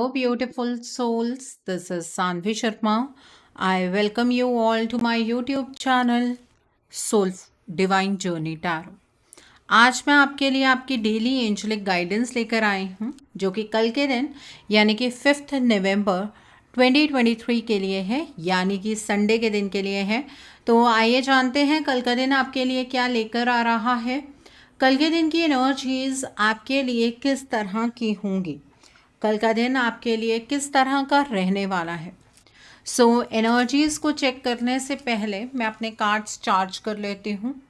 beautiful souls. This is Sanvi Sharma. I welcome you all to my YouTube channel Soul Divine Journey Tarot. आज मैं आपके लिए आपकी daily angelic guidance लेकर आई हूँ जो कि कल के दिन यानी कि 5 नवंबर 2023 के लिए है, यानी कि संडे के दिन के लिए है। तो आइए जानते हैं कल का दिन आपके लिए क्या लेकर आ रहा है। कल के दिन की एनर्जीज आपके लिए किस तरह की होंगी, कल का दिन आपके लिए किस तरह का रहने वाला है। एनर्जीज़ को चेक करने से पहले मैं अपने कार्ड्स चार्ज कर लेती हूँ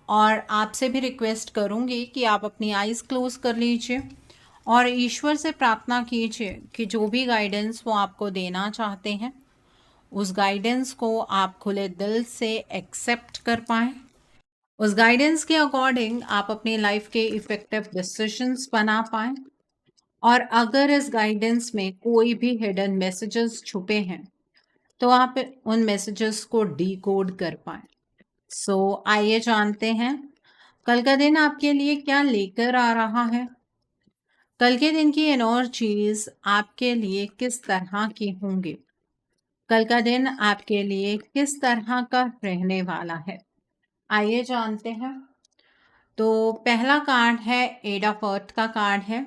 और आपसे भी रिक्वेस्ट करूँगी कि आप अपनी आइज़ क्लोज कर लीजिए और ईश्वर से प्रार्थना कीजिए कि जो भी गाइडेंस वो आपको देना चाहते हैं उस गाइडेंस को आप खुले दिल से एक्सेप्ट कर पाएँ। उस गाइडेंस के अकॉर्डिंग आप अपनी लाइफ के इफ़ेक्टिव डिसीजंस बना पाएँ और अगर इस गाइडेंस में कोई भी हिडन मैसेजेस छुपे हैं तो आप उन मैसेजेस को डीकोड कर पाएँ। आइए जानते हैं कल का दिन आपके लिए क्या लेकर आ रहा है। कल के दिन की एनर्जीज आपके लिए किस तरह की होंगी, कल का दिन आपके लिए किस तरह का रहने वाला है, आइए जानते हैं। तो पहला कार्ड है एट ऑफ अर्थ का कार्ड है।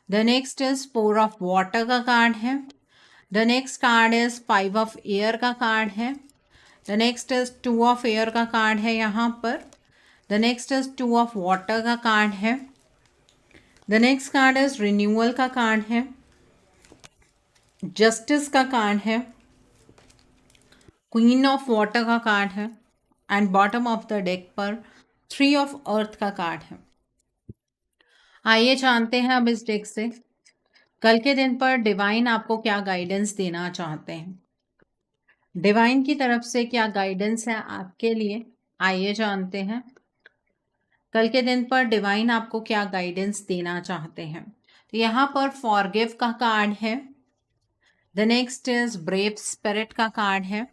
The next is 4 of water का कार्ड है। The next card is 5 of air का कार्ड है। The next is 2 of air का कार्ड है यहाँ पर। The next is 2 of water का कार्ड है। The next card is renewal का कार्ड है। जस्टिस का कार्ड है। क्वीन ऑफ वाटर का कार्ड है and bottom of the deck पर 3 ऑफ अर्थ का कार्ड है। आइए जानते हैं अब इस डेक से कल के दिन पर डिवाइन आपको क्या गाइडेंस देना चाहते हैं। डिवाइन की तरफ से क्या गाइडेंस है आपके लिए, आइए जानते हैं कल के दिन पर डिवाइन आपको क्या गाइडेंस देना चाहते हैं। तो यहाँ पर फॉरगिव का कार्ड है। The next is brave spirit का कार्ड है।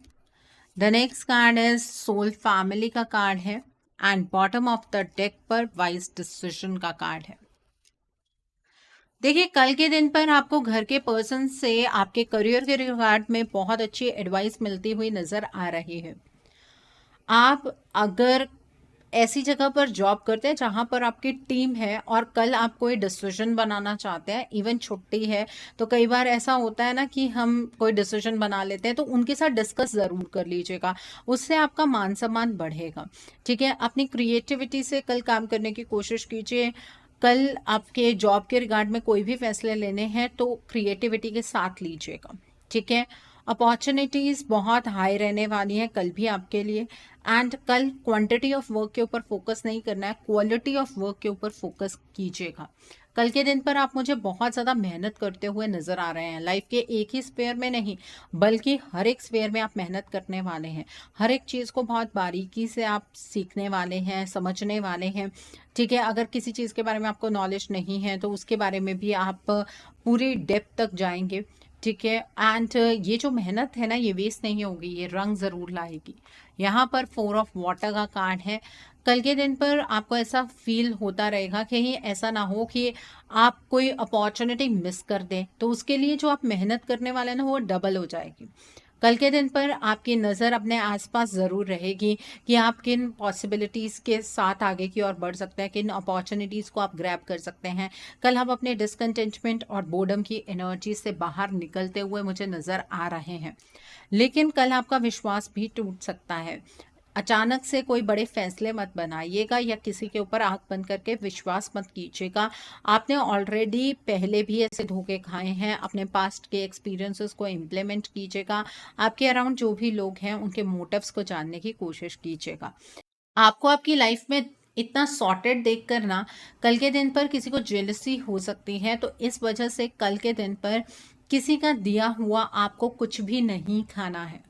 The next card is soul family का कार्ड है and bottom of the deck पर वाइज डिसीजन का कार्ड है। देखिए कल के दिन पर आपको घर के पर्सन से आपके करियर के रिगार्ड में बहुत अच्छी एडवाइस मिलती हुई नज़र आ रही है। आप अगर ऐसी जगह पर जॉब करते हैं जहाँ पर आपकी टीम है और कल आप कोई डिसीजन बनाना चाहते हैं, इवन छुट्टी है तो कई बार ऐसा होता है ना कि हम कोई डिसीजन बना लेते हैं, तो उनके साथ डिस्कस ज़रूर कर लीजिएगा, उससे आपका मान सम्मान बढ़ेगा। ठीक है, अपनी क्रिएटिविटी से कल काम करने की कोशिश कीजिए। कल आपके जॉब के रिगार्ड में कोई भी फैसले लेने हैं तो क्रिएटिविटी के साथ लीजिएगा। ठीक है, अपॉर्चुनिटीज़ बहुत हाई रहने वाली हैं कल भी आपके लिए। एंड कल क्वांटिटी ऑफ वर्क के ऊपर फोकस नहीं करना है, क्वालिटी ऑफ वर्क के ऊपर फोकस कीजिएगा। कल के दिन पर आप मुझे बहुत ज़्यादा मेहनत करते हुए नज़र आ रहे हैं, लाइफ के एक ही स्फेयर में नहीं बल्कि हर एक स्फेयर में आप मेहनत करने वाले हैं। हर एक चीज़ को बहुत बारीकी से आप सीखने वाले हैं, समझने वाले हैं। ठीक है, अगर किसी चीज़ के बारे में आपको नॉलेज नहीं है तो उसके बारे में भी आप पूरी डेप्थ तक जाएंगे। ठीक है, एंड ये जो मेहनत है ना ये वेस्ट नहीं होगी, ये रंग ज़रूर लाएगी। यहाँ पर 4 ऑफ वाटर का कार्ड है। कल के दिन पर आपको ऐसा फील होता रहेगा कहीं ऐसा ना हो कि आप कोई अपॉर्चुनिटी मिस कर दें, तो उसके लिए जो आप मेहनत करने वाले हैं ना वो डबल हो जाएगी। कल के दिन पर आपकी नज़र अपने आसपास ज़रूर रहेगी कि आप किन पॉसिबिलिटीज़ के साथ आगे की ओर बढ़ सकते हैं, किन अपॉर्चुनिटीज़ को आप ग्रैब कर सकते हैं। कल आप अपने डिसकंटेंटमेंट और बोर्डम की एनर्जी से बाहर निकलते हुए मुझे नज़र आ रहे हैं। लेकिन कल आपका विश्वास भी टूट सकता है। अचानक से कोई बड़े फैसले मत बनाइएगा या किसी के ऊपर आंख बंद करके विश्वास मत कीजिएगा। आपने ऑलरेडी पहले भी ऐसे धोखे खाए हैं, अपने पास्ट के एक्सपीरियंसेस को इम्प्लीमेंट कीजिएगा। आपके अराउंड जो भी लोग हैं उनके मोटिव्स को जानने की कोशिश कीजिएगा। आपको आपकी लाइफ में इतना सॉर्टेड देख कर ना कल के दिन पर किसी को जेलसी हो सकती है, तो इस वजह से कल के दिन पर किसी का दिया हुआ आपको कुछ भी नहीं खाना है,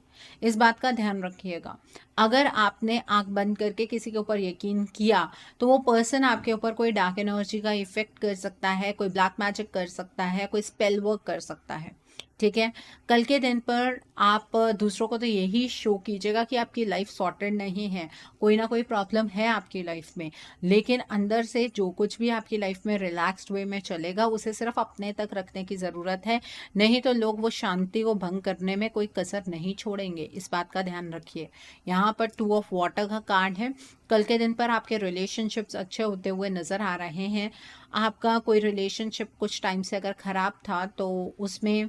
इस बात का ध्यान रखिएगा। अगर आपने आंख बंद करके किसी के ऊपर यकीन किया तो वो पर्सन आपके ऊपर कोई डार्क एनर्जी का इफेक्ट कर सकता है, कोई ब्लैक मैजिक कर सकता है, कोई स्पेल वर्क कर सकता है। ठीक है। कल के दिन पर आप दूसरों को तो यही शो कीजिएगा कि आपकी लाइफ सॉर्टेड नहीं है, कोई ना कोई प्रॉब्लम है आपकी लाइफ में, लेकिन अंदर से जो कुछ भी आपकी लाइफ में रिलैक्स्ड वे में चलेगा उसे सिर्फ अपने तक रखने की ज़रूरत है, नहीं तो लोग वो शांति को भंग करने में कोई कसर नहीं छोड़ेंगे। इस बात का ध्यान रखिए। यहाँ पर 2 ऑफ वाटर का कार्ड है। कल के दिन पर आपके रिलेशनशिप्स अच्छे होते हुए नज़र आ रहे हैं। आपका कोई रिलेशनशिप कुछ टाइम से अगर ख़राब था तो उसमें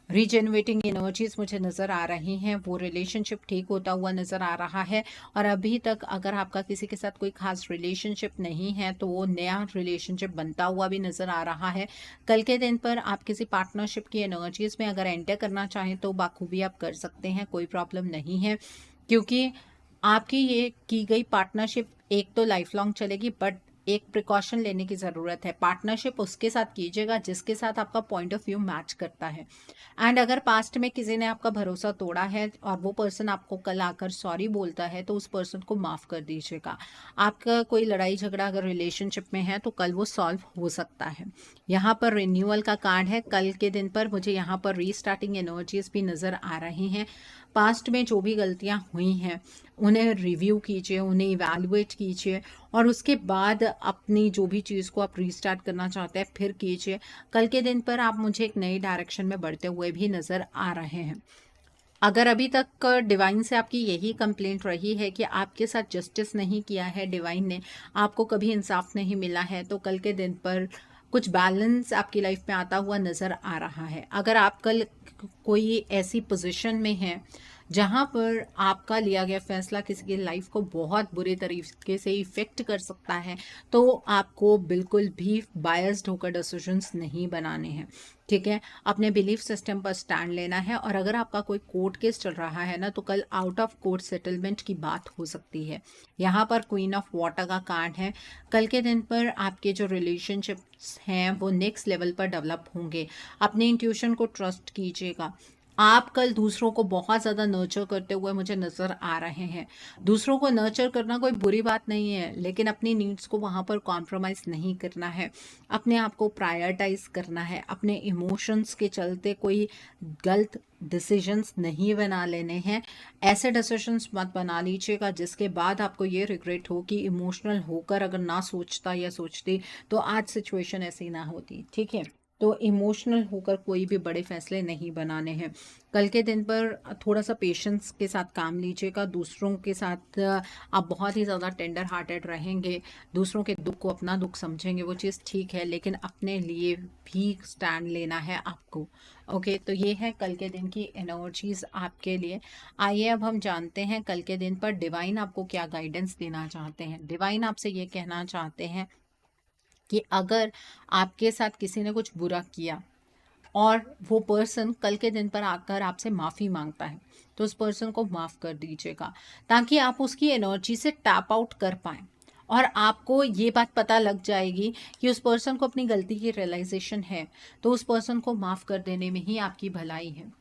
रीजेनरेटिंग एनर्जीज मुझे नज़र आ रही हैं, वो रिलेशनशिप ठीक होता हुआ नज़र आ रहा है। और अभी तक अगर आपका किसी के साथ कोई खास रिलेशनशिप नहीं है तो वो नया रिलेशनशिप बनता हुआ भी नज़र आ रहा है। कल के दिन पर आप किसी पार्टनरशिप की एनर्जीज में अगर एंटर करना चाहें तो बाखूबी आप कर सकते हैं, कोई प्रॉब्लम नहीं है, क्योंकि आपकी ये की गई पार्टनरशिप एक तो लाइफ लॉन्ग चलेगी, बट एक प्रिकॉशन लेने की ज़रूरत है। पार्टनरशिप उसके साथ कीजिएगा जिसके साथ आपका पॉइंट ऑफ व्यू मैच करता है। एंड अगर पास्ट में किसी ने आपका भरोसा तोड़ा है और वो पर्सन आपको कल आकर सॉरी बोलता है तो उस पर्सन को माफ़ कर दीजिएगा। आपका कोई लड़ाई झगड़ा अगर रिलेशनशिप में है तो कल वो सॉल्व हो सकता है। यहाँ पर रिन्यूअल का कार्ड है। कल के दिन पर मुझे यहाँ पर रीस्टार्टिंग एनर्जीज भी नज़र आ रही हैं। पास्ट में जो भी गलतियाँ हुई हैं उन्हें रिव्यू कीजिए, उन्हें इवैल्यूएट कीजिए और उसके बाद अपनी जो भी चीज़ को आप रीस्टार्ट करना चाहते हैं फिर कीजिए। कल के दिन पर आप मुझे एक नई डायरेक्शन में बढ़ते हुए भी नज़र आ रहे हैं। अगर अभी तक डिवाइन से आपकी यही कंप्लेंट रही है कि आपके साथ जस्टिस नहीं किया है डिवाइन ने, आपको कभी इंसाफ नहीं मिला है, तो कल के दिन पर कुछ बैलेंस आपकी लाइफ में आता हुआ नज़र आ रहा है। अगर आप कल कोई ऐसी पोजीशन में हैं जहाँ पर आपका लिया गया फैसला किसी की लाइफ को बहुत बुरे तरीके से इफ़ेक्ट कर सकता है, तो आपको बिल्कुल भी बायस्ड होकर डिसीजंस नहीं बनाने हैं। ठीक है, अपने बिलीफ सिस्टम पर स्टैंड लेना है। और अगर आपका कोई कोर्ट केस चल रहा है ना, तो कल आउट ऑफ कोर्ट सेटलमेंट की बात हो सकती है। यहाँ पर क्वीन ऑफ वाटर का कार्ड है। कल के दिन पर आपके जो रिलेशनशिप्स हैं वो नेक्स्ट लेवल पर डेवलप होंगे। अपने इंट्यूशन को ट्रस्ट कीजिएगा। आप कल दूसरों को बहुत ज़्यादा नर्चर करते हुए मुझे नज़र आ रहे हैं। दूसरों को नर्चर करना कोई बुरी बात नहीं है, लेकिन अपनी नीड्स को वहाँ पर कॉम्प्रोमाइज़ नहीं करना है, अपने आप को प्रायोरिटाइज करना है। अपने इमोशंस के चलते कोई गलत डिसीजंस नहीं बना लेने हैं। ऐसे डिसीजंस मत बना लीजिएगा जिसके बाद आपको ये रिग्रेट हो कि इमोशनल होकर अगर ना सोचता या सोचती तो आज सिचुएशन ऐसी ना होती। ठीक है, तो इमोशनल होकर कोई भी बड़े फैसले नहीं बनाने हैं। कल के दिन पर थोड़ा सा पेशेंस के साथ काम लीजिएगा। दूसरों के साथ आप बहुत ही ज़्यादा टेंडर हार्टेड रहेंगे, दूसरों के दुख को अपना दुख समझेंगे, वो चीज़ ठीक है, लेकिन अपने लिए भी स्टैंड लेना है आपको। ओके, तो ये है कल के दिन की एनर्जीज आपके लिए। आइए अब हम जानते हैं कल के दिन पर डिवाइन आपको क्या गाइडेंस देना चाहते हैं। डिवाइन आपसे ये कहना चाहते हैं कि अगर आपके साथ किसी ने कुछ बुरा किया और वो पर्सन कल के दिन पर आकर आपसे माफ़ी मांगता है, तो उस पर्सन को माफ़ कर दीजिएगा, ताकि आप उसकी एनर्जी से टैप आउट कर पाएँ और आपको ये बात पता लग जाएगी कि उस पर्सन को अपनी गलती की रियलाइजेशन है, तो उस पर्सन को माफ़ कर देने में ही आपकी भलाई है।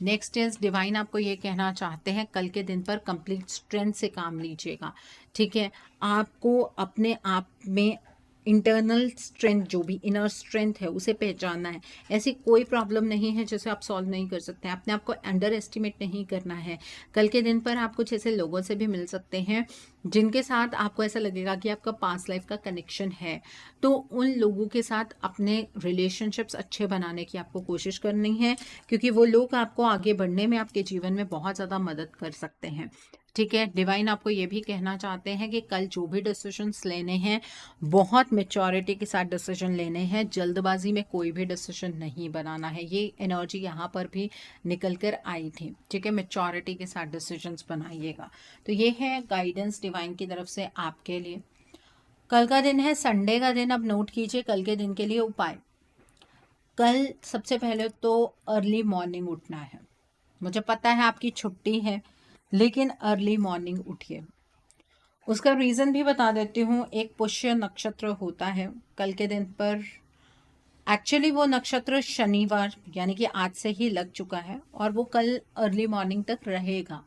नेक्स्ट इज डिवाइन आपको ये कहना चाहते हैं कल के दिन पर कंप्लीट स्ट्रेंथ से काम लीजिएगा। ठीक है, आपको अपने आप में इंटरनल स्ट्रेंथ, जो भी इनर स्ट्रेंथ है, उसे पहचानना है। ऐसी कोई प्रॉब्लम नहीं है जिसे आप सॉल्व नहीं कर सकते हैं। अपने आप को अंडर एस्टिमेट नहीं करना है। कल के दिन पर आप कुछ ऐसे लोगों से भी मिल सकते हैं जिनके साथ आपको ऐसा लगेगा कि आपका पास्ट लाइफ का कनेक्शन है, तो उन लोगों के साथ अपने रिलेशनशिप्स अच्छे बनाने की आपको कोशिश करनी है, क्योंकि वो लोग आपको आगे बढ़ने में आपके जीवन में बहुत ज़्यादा मदद कर सकते हैं। ठीक है, डिवाइन आपको ये भी कहना चाहते हैं कि कल जो भी डिसीजंस लेने हैं बहुत मेच्योरिटी के साथ डिसीजन लेने हैं, जल्दबाजी में कोई भी डिसीजन नहीं बनाना है। ये एनर्जी यहाँ पर भी निकल कर आई थी। ठीक है, मेच्योरिटी के साथ डिसीजंस बनाइएगा। तो ये है गाइडेंस डिवाइन की तरफ से आपके लिए। कल का दिन है संडे का दिन। अब नोट कीजिए कल के दिन के लिए उपाय। कल सबसे पहले तो अर्ली मॉर्निंग उठना है। मुझे पता है आपकी छुट्टी है, लेकिन अर्ली मॉर्निंग उठिए। उसका रीज़न भी बता देती हूँ। एक पुष्य नक्षत्र होता है कल के दिन पर। एक्चुअली वो नक्षत्र शनिवार यानी कि आज से ही लग चुका है और वो कल अर्ली मॉर्निंग तक रहेगा।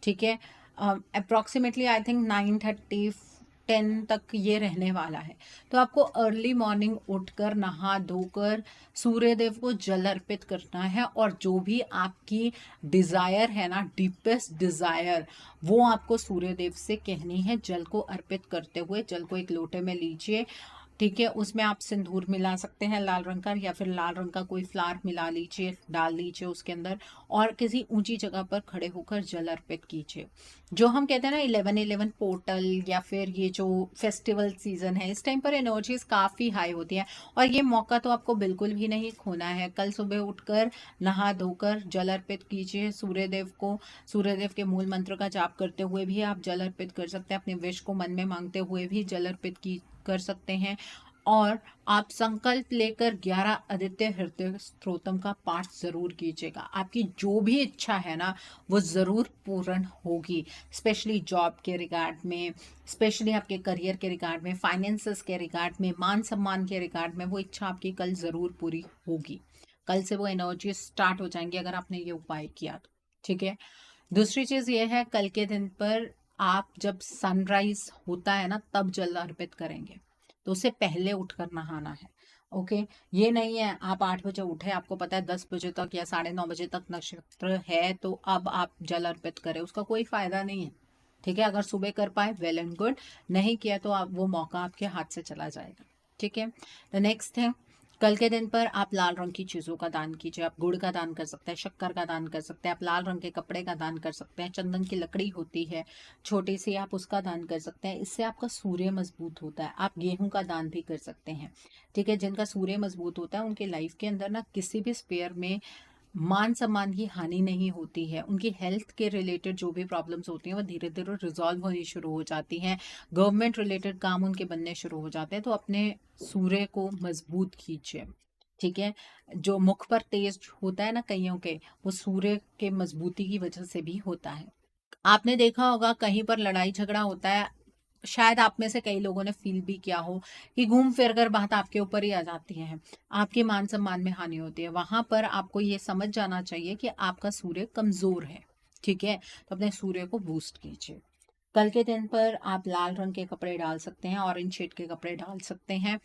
ठीक है, अप्रॉक्सीमेटली आई थिंक 9:30 10 तक ये रहने वाला है। तो आपको अर्ली मॉर्निंग उठकर नहा धोकर सूर्यदेव को जल अर्पित करना है, और जो भी आपकी डिज़ायर है ना, डीपेस्ट डिज़ायर, वो आपको सूर्यदेव से कहनी है। जल को अर्पित करते हुए जल को एक लोटे में लीजिए, ठीक है। उसमें आप सिंदूर मिला सकते हैं लाल रंग का, या फिर लाल रंग का कोई फ्लावर मिला लीजिए, डाल लीजिए उसके अंदर, और किसी ऊंची जगह पर खड़े होकर जल अर्पित कीजिए। जो हम कहते हैं ना 11-11 पोर्टल, या फिर ये जो फेस्टिवल सीजन है, इस टाइम पर एनर्जीज काफ़ी हाई होती हैं, और ये मौका तो आपको बिल्कुल भी नहीं खोना है। कल सुबह उठकर नहा धोकर जल अर्पित कीजिए सूर्यदेव को। सूर्यदेव के मूल मंत्र का जाप करते हुए भी आप जल अर्पित कर सकते हैं, अपने विश को मन में मांगते हुए भी जल अर्पित कर सकते हैं। और आप संकल्प लेकर 11 आदित्य हृदय स्तोत्रम का पाठ जरूर कीजिएगा। आपकी जो भी इच्छा है ना, वो जरूर पूर्ण होगी। स्पेशली जॉब के रिगार्ड में, स्पेशली आपके करियर के रिगार्ड में, फाइनेंसेस के रिगार्ड में, मान सम्मान के रिगार्ड में, वो इच्छा आपकी कल जरूर पूरी होगी। कल से वो एनर्जी स्टार्ट हो जाएंगी अगर आपने ये उपाय किया तो, ठीक है। दूसरी चीज ये है, कल के दिन पर आप जब सनराइज होता है ना, तब जल अर्पित करेंगे, तो उससे पहले उठकर नहाना है। ओके, ये नहीं है आप 8 बजे उठे, आपको पता है 10 बजे तक या 9:30 बजे तक नक्षत्र है, तो अब आप जल अर्पित करें, उसका कोई फायदा नहीं है, ठीक है। अगर सुबह कर पाए वेल एंड गुड, नहीं किया तो आप वो मौका आपके हाथ से चला जाएगा, ठीक है। द नेक्स्ट है, कल के दिन पर आप लाल रंग की चीज़ों का दान कीजिए। आप गुड़ का दान कर सकते हैं, शक्कर का दान कर सकते हैं, आप लाल रंग के कपड़े का दान कर सकते हैं, चंदन की लकड़ी होती है छोटी सी, आप उसका दान कर सकते हैं। इससे आपका सूर्य मजबूत होता है। आप गेहूं का दान भी कर सकते हैं, ठीक है। जिनका सूर्य मजबूत होता है उनके लाइफ के अंदर ना किसी भी स्पेयर में मान सम्मान की हानि नहीं होती है। उनकी हेल्थ के रिलेटेड जो भी प्रॉब्लम्स होती हैं वो धीरे धीरे रिजॉल्व होनी शुरू हो जाती हैं। गवर्नमेंट रिलेटेड काम उनके बनने शुरू हो जाते हैं। तो अपने सूर्य को मजबूत कीजिए, ठीक है। जो मुख पर तेज होता है ना कईयों के, वो सूर्य के मजबूती की वजह से भी होता है। आपने देखा होगा कहीं पर लड़ाई झगड़ा होता है, शायद आप में से कई लोगों ने फील भी किया हो कि घूम फिर कर बात आपके ऊपर ही आ जाती है, आपके मान सम्मान में हानि होती है। वहां पर आपको ये समझ जाना चाहिए कि आपका सूर्य कमजोर है, ठीक है। तो अपने सूर्य को बूस्ट कीजिए। कल के दिन पर आप लाल रंग के कपड़े डाल सकते हैं, ऑरेंज शेड के कपड़े डाल सकते हैं।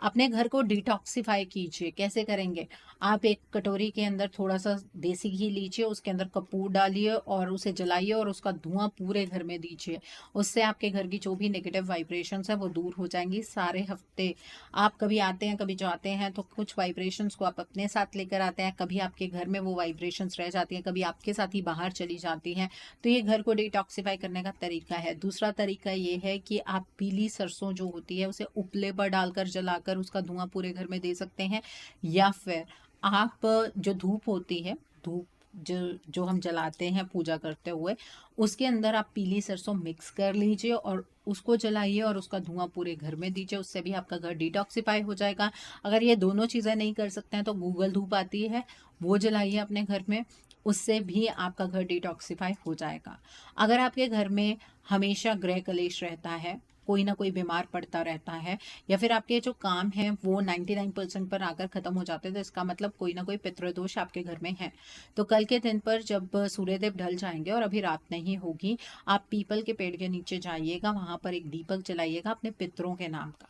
अपने घर को डिटॉक्सिफाई कीजिए। कैसे करेंगे? आप एक कटोरी के अंदर थोड़ा सा देसी घी लीजिए, उसके अंदर कपूर डालिए और उसे जलाइए और उसका धुआं पूरे घर में दीजिए। उससे आपके घर की जो भी नेगेटिव वाइब्रेशंस है वो दूर हो जाएंगी। सारे हफ्ते आप कभी आते हैं कभी जाते हैं, तो कुछ वाइब्रेशंस को आप अपने साथ लेकर आते हैं, कभी आपके घर में वो वाइब्रेशंस रह जाती हैं, कभी आपके साथ ही बाहर चली जाती हैं। तो ये घर को डिटॉक्सिफाई करने का तरीका है। दूसरा तरीका ये है कि आप पीली सरसों जो होती है उसे उपले पर डालकर जलाकर उसका धुआं पूरे घर में दे सकते हैं। या फिर आप जो धूप होती है, धूप जो जो हम जलाते हैं पूजा करते हुए, उसके अंदर आप पीली सरसों मिक्स कर लीजिए और उसको जलाइए और उसका धुआं पूरे घर में दीजिए। उससे भी आपका घर डिटॉक्सिफाई हो जाएगा। अगर ये दोनों चीज़ें नहीं कर सकते हैं तो गूगल धूप आती है, वो जलाइए अपने घर में, उससे भी आपका घर डिटॉक्सिफाई हो जाएगा। अगर आपके घर में हमेशा गृह कलेश रहता है, कोई ना कोई बीमार पड़ता रहता है, या फिर आपके जो काम हैं वो 99% पर आकर खत्म हो जाते हैं, तो इसका मतलब कोई ना कोई पितृदोष आपके घर में है। तो कल के दिन पर जब सूर्यदेव ढल जाएंगे और अभी रात नहीं होगी, आप पीपल के पेड़ के नीचे जाइएगा, वहां पर एक दीपक जलाइएगा अपने पितरों के नाम का,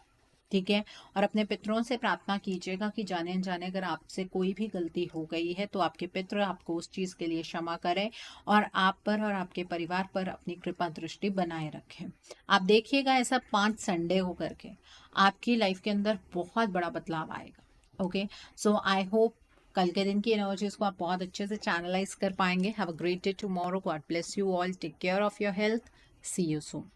ठीक है। और अपने पितरों से प्रार्थना कीजिएगा कि जाने अनजाने अगर आपसे कोई भी गलती हो गई है तो आपके पितृ आपको उस चीज़ के लिए क्षमा करें और आप पर और आपके परिवार पर अपनी कृपा दृष्टि बनाए रखें। आप देखिएगा ऐसा 5 संडे हो करके आपकी लाइफ के अंदर बहुत बड़ा बदलाव आएगा। ओके, सो आई होप कल के दिन की एनर्जीज को आप बहुत अच्छे से चैनलाइज कर पाएंगे। Have a great day tomorrow. God bless you all. Take care of your health. See you soon.